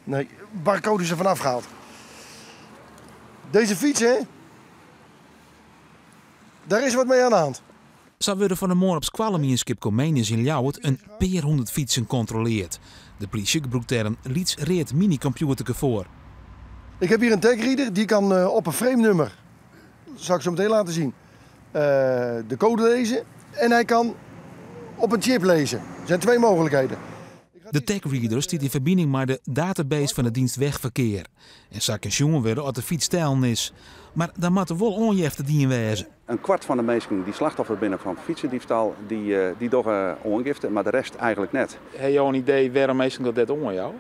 Nee, barcodes er vanaf gehaald. Deze fiets, hè? Daar is wat mee aan de hand. Zo worden van de morgen op Squalemienskip Comenius in Ljouwert een peer 100 fietsen controleerd. De politie gebruikt daar een Leeds Reed minicomputer voor. Ik heb hier een tagreader, die kan op een frame nummer, dat zal ik zo meteen laten zien, de code lezen. En hij kan op een chip lezen. Er zijn twee mogelijkheden. De tagreader stiet in verbinding met de database van de dienst Wegverkeer. En zo kan jongen worden als de fiets stijlen is. Maar dan moet er wel onjefte dien wezen. Een kwart van de mensen die slachtoffer binnen van fietsendiefstal, die doen ongiften, maar de rest eigenlijk net. Heb je al een idee waarom mensen dat dit om jou?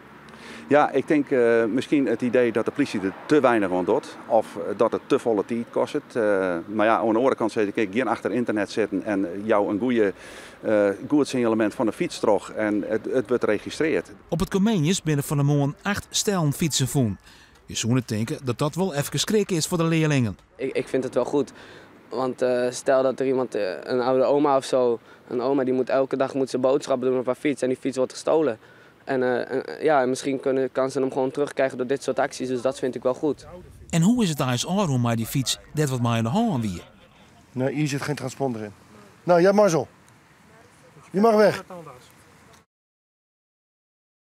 Ja, ik denk misschien het idee dat de politie er te weinig aan doet. Of dat het te volle tijd kost. Maar ja, aan de andere kant zeg ik, geen achter internet zitten en jou een goed signalement van de fiets terug en het wordt geregistreerd. Op het Comenius binnen van de morgen 8 stijlen fietsen voen. Je zou het denken dat dat wel even schrik is voor de leerlingen. Ik vind het wel goed. Want stel dat er iemand, een oude oma of zo, een oma die moet elke dag zijn boodschappen doen op haar fiets en die fiets wordt gestolen. En misschien kan ze hem gewoon terugkrijgen door dit soort acties, dus dat vind ik wel goed. En hoe is het daar eens aan maar die fiets dat wat maar in de hand weer? Nee, hier zit geen transponder in. Nou, je hebt mazzel. Je mag weg.